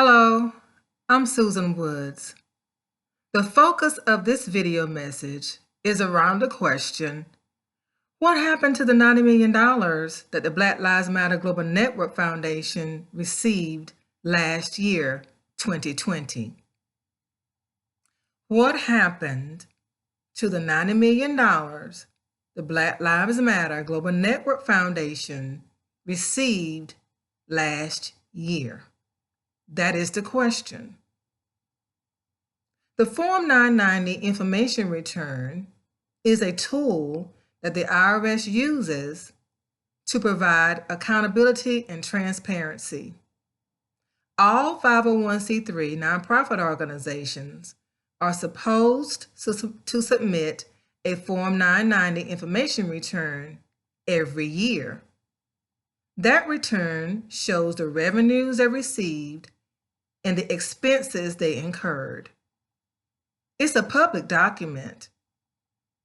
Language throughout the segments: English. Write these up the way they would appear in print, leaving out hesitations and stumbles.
Hello, I'm Susan Woods. The focus of this video message is around the question, what happened to the $90 million that the Black Lives Matter Global Network Foundation received last year, 2020? What happened to the $90 million the Black Lives Matter Global Network Foundation received last year? That is the question. The Form 990 information return is a tool that the IRS uses to provide accountability and transparency. All 501c3 nonprofit organizations are supposed to submit a Form 990 information return every year. That return shows the revenues they received and the expenses they incurred. It's a public document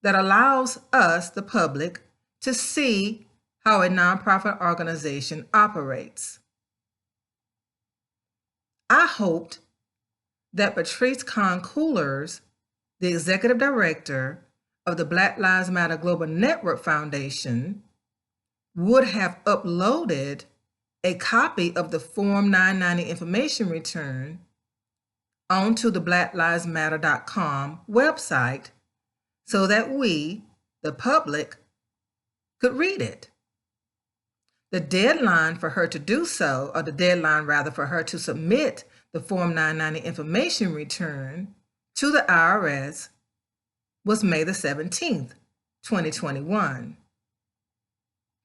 that allows us, the public, to see how a nonprofit organization operates. I hoped that Patrisse Khan Cullors, the executive director of the Black Lives Matter Global Network Foundation, would have uploaded a copy of the Form 990 information return onto the blacklivesmatter.com website so that we, the public, could read it. The deadline for her to do so, or the deadline rather for her to submit the Form 990 information return to the IRS was May the 17th, 2021,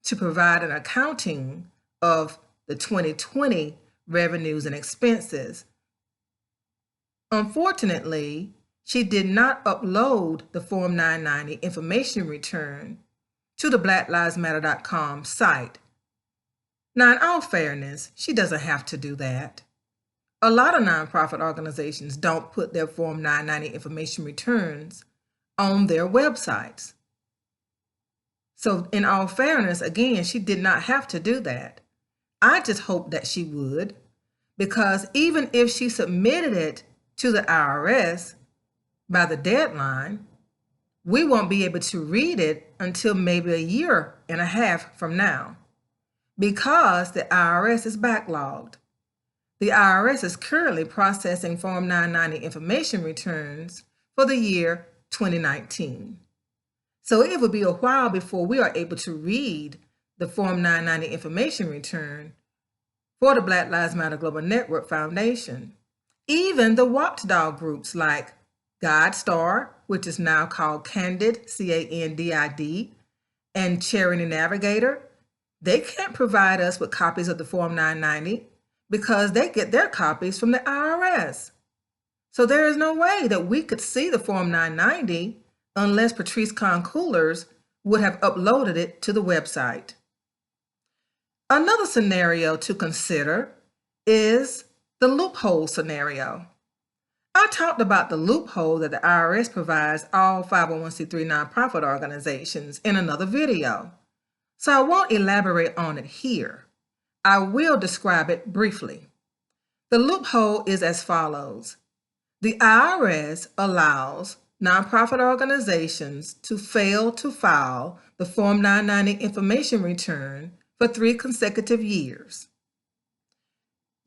to provide an accounting of the 2020 revenues and expenses. Unfortunately, she did not upload the Form 990 information return to the blacklivesmatter.com site. Now, in all fairness, she doesn't have to do that. A lot of nonprofit organizations don't put their Form 990 information returns on their websites. So, in all fairness, again, she did not have to do that. I just hope that she would, because even if she submitted it to the IRS by the deadline, we won't be able to read it until maybe a year and a half from now, because the IRS is backlogged. The IRS is currently processing Form 990 information returns for the year 2019. So it will be a while before we are able to read the Form 990 information return for the Black Lives Matter Global Network Foundation. Even the watchdog groups like GuideStar, which is now called Candid, C-A-N-D-I-D, and Charity Navigator, they can't provide us with copies of the Form 990 because they get their copies from the IRS. So there is no way that we could see the Form 990 unless Patrisse Khan Cullors would have uploaded it to the website. Another scenario to consider is the loophole scenario. I talked about the loophole that the IRS provides all 501c3 nonprofit organizations in another video, so I won't elaborate on it here. I will describe it briefly. The loophole is as follows. The IRS allows nonprofit organizations to fail to file the Form 990 information return for 3 consecutive years.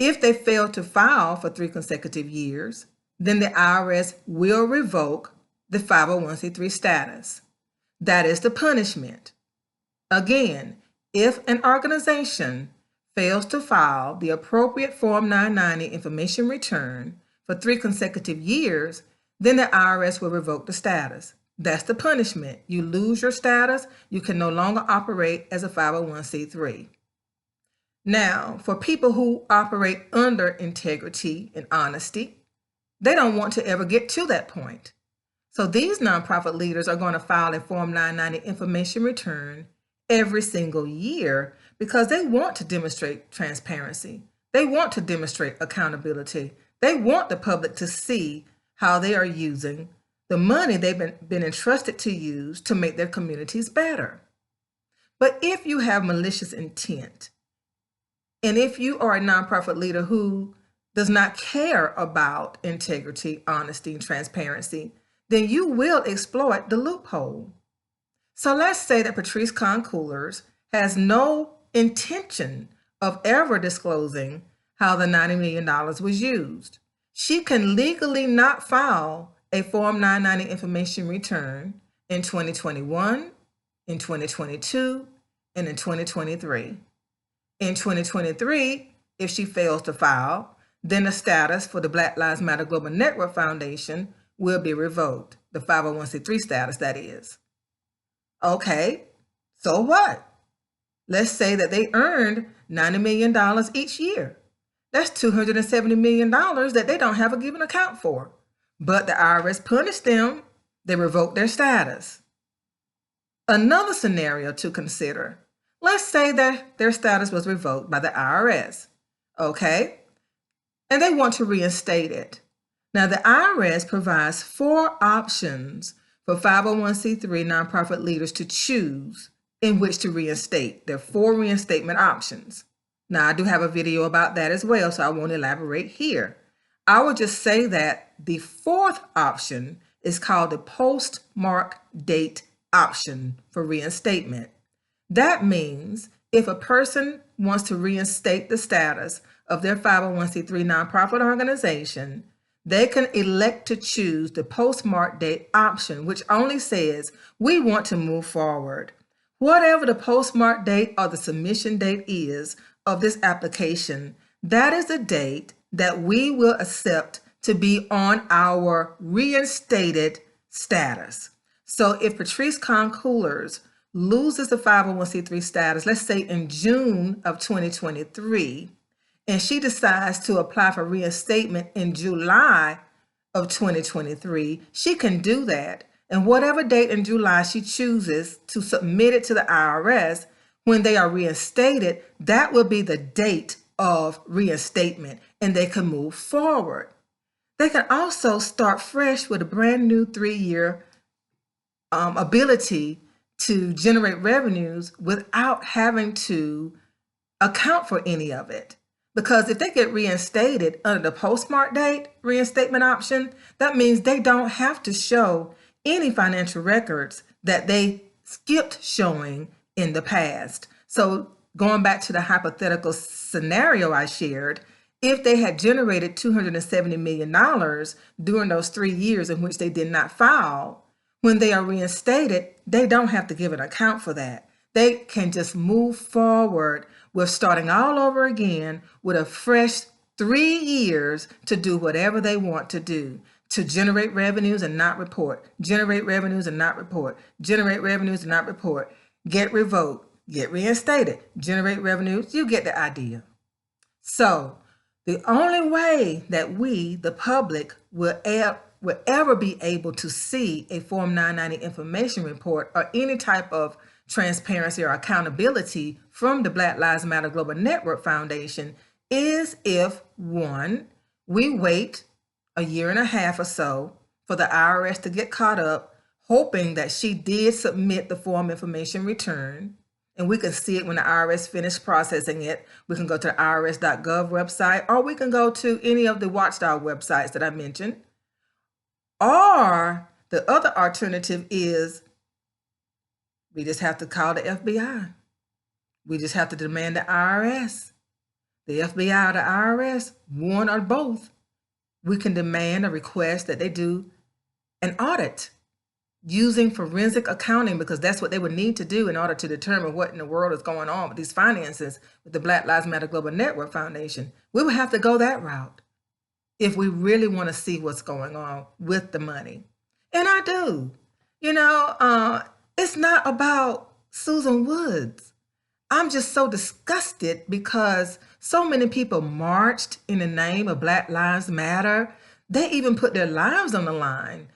If they fail to file for 3 consecutive years, then the IRS will revoke the 501c3 status. That is the punishment. Again, if an organization fails to file the appropriate Form 990 information return for 3 consecutive years, then the IRS will revoke the status. That's the punishment. You lose your status, you can no longer operate as a 501c3. Now, for people who operate under integrity and honesty, they don't want to ever get to that point. So these nonprofit leaders are going to file a Form 990 information return every single year because they want to demonstrate transparency. They want to demonstrate accountability. They want the public to see how they are using the money they've been entrusted to use to make their communities better. But if you have malicious intent, and if you are a nonprofit leader who does not care about integrity, honesty, and transparency, then you will exploit the loophole. So let's say that Patrisse Khan Cullors has no intention of ever disclosing how the $90 million was used. She can legally not file a Form 990 information return in 2021, in 2022, and in 2023. In 2023, if she fails to file, then the status for the Black Lives Matter Global Network Foundation will be revoked, the 501c3 status, that is. Okay, so what? Let's say that they earned $90 million each year. That's $270 million that they don't have a given account for. But the IRS punished them. They revoked their status. Another scenario to consider. Let's say that their status was revoked by the IRS. Okay? And they want to reinstate it. Now, the IRS provides 4 options for 501c3 nonprofit leaders to choose in which to reinstate. There are 4 reinstatement options. Now, I do have a video about that as well, so I won't elaborate here. I will just say that the 4th option is called the Postmark Date option for reinstatement. That means if a person wants to reinstate the status of their 501c3 nonprofit organization, they can elect to choose the Postmark Date option, which only says, we want to move forward. Whatever the postmark date or the submission date is of this application, that is the date that we will accept to be on our reinstated status. So if Patrisse Khan Cullors loses the 501c3 status, let's say in June of 2023, and she decides to apply for reinstatement in July of 2023, she can do that. And whatever date in July she chooses to submit it to the IRS, when they are reinstated, that will be the date of reinstatement, and they can move forward. They can also start fresh with a brand new 3-year ability to generate revenues without having to account for any of it. Because if they get reinstated under the postmark date reinstatement option, that means they don't have to show any financial records that they skipped showing in the past. So going back to the hypothetical scenario I shared, if they had generated $270 million during those 3 years in which they did not file, when they are reinstated, they don't have to give an account for that. They can just move forward with starting all over again with a fresh 3 years to do whatever they want to do, to generate revenues and not report, generate revenues and not report, generate revenues and not report, get revoked, get reinstated, generate revenues. You get the idea. So the only way that we, the public, will ever be able to see a Form 990 information report or any type of transparency or accountability from the Black Lives Matter Global Network Foundation is if, 1, we wait a 1.5 years or so for the IRS to get caught up, hoping that she did submit the form information return, and we can see it when the IRS finished processing it. We can go to the irs.gov website, or we can go to any of the watchdog websites that I mentioned. Or the other alternative is we just have to call the FBI. We just have to demand the IRS, the FBI or the IRS, one or both. We can demand or request that they do an audit using forensic accounting, because that's what they would need to do in order to determine what in the world is going on with these finances with the Black Lives Matter Global Network Foundation. We would have to go that route if we really want to see what's going on with the money. And I do. It's not about Susan Woods. I'm just so disgusted because so many people marched in the name of Black Lives Matter. They even put their lives on the line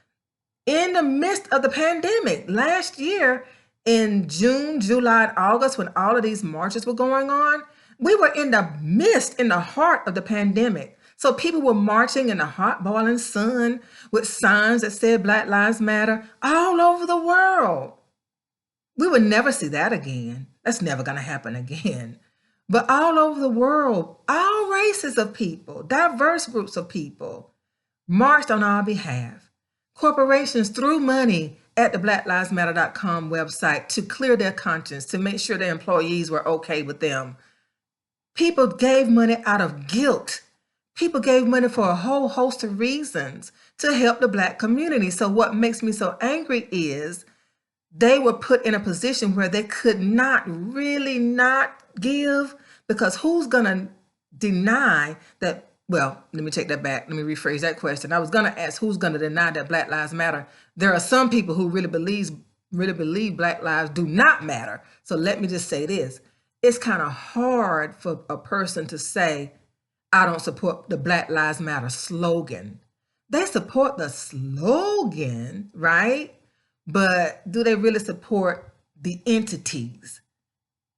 in the midst of the pandemic. Last year in June, July, and August, when all of these marches were going on, we were in the midst, in the heart of the pandemic. So people were marching in the hot boiling sun with signs that said Black Lives Matter all over the world. We would never see that again. That's never going to happen again. But all over the world, all races of people, diverse groups of people marched on our behalf. Corporations threw money at the blacklivesmatter.com website to clear their conscience, to make sure their employees were okay with them. People gave money out of guilt. People gave money for a whole host of reasons to help the Black community. So what makes me so angry is they were put in a position where they could not really not give, because who's going to deny that? Well, let me take that back. Let me rephrase that question. I was going to ask, who's going to deny that Black Lives Matter? There are some people who really believe Black lives do not matter. So let me just say this. It's kind of hard for a person to say, I don't support the Black Lives Matter slogan. They support the slogan, right? But do they really support the entities?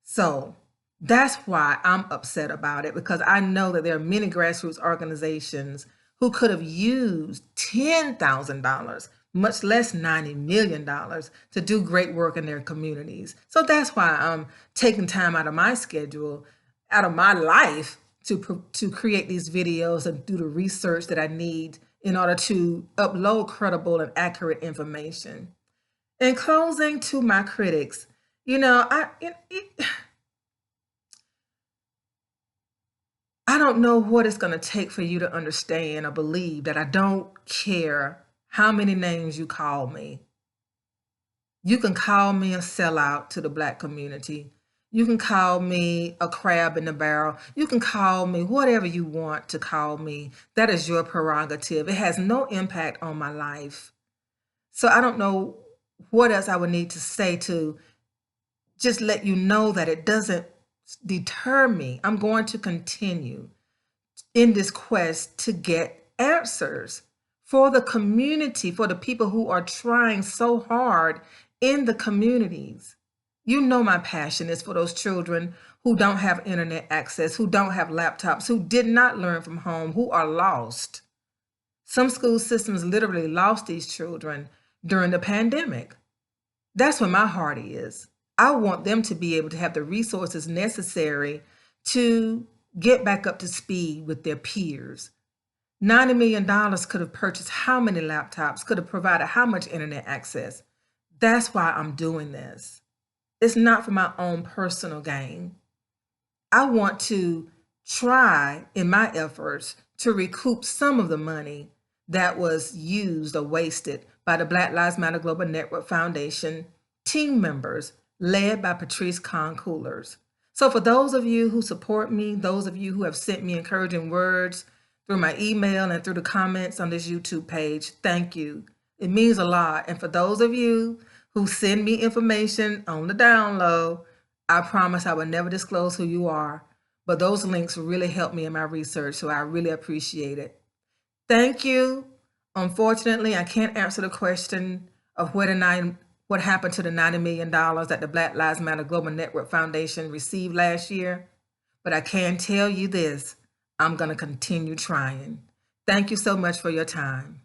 So that's why I'm upset about it, because I know that there are many grassroots organizations who could have used $10,000, much less $90 million, to do great work in their communities. So that's why I'm taking time out of my schedule, out of my life, to create these videos and do the research that I need in order to upload credible and accurate information. In closing, to my critics, I don't know what it's going to take for you to understand or believe that I don't care how many names you call me. You can call me a sellout to the Black community. You can call me a crab in the barrel. You can call me whatever you want to call me. That is your prerogative. It has no impact on my life. So I don't know what else I would need to say to just let you know that it doesn't deter me. I'm going to continue in this quest to get answers for the community, for the people who are trying so hard in the communities. You know my passion is for those children who don't have internet access, who don't have laptops, who did not learn from home, who are lost. Some school systems literally lost these children during the pandemic. That's where my heart is. I want them to be able to have the resources necessary to get back up to speed with their peers. $90 million could have purchased how many laptops, could have provided how much internet access. That's why I'm doing this. It's not for my own personal gain. I want to try in my efforts to recoup some of the money that was used or wasted by the Black Lives Matter Global Network Foundation team members led by Patrisse Khan Cullors. So for those of you who support me, those of you who have sent me encouraging words through my email and through the comments on this YouTube page, thank you. It means a lot. And for those of you who send me information on the down low, I promise I will never disclose who you are, but those links really help me in my research, so I really appreciate it. Thank you. Unfortunately, I can't answer the question of what happened to the $90 million that the Black Lives Matter Global Network Foundation received last year, but I can tell you this, I'm going to continue trying. Thank you so much for your time.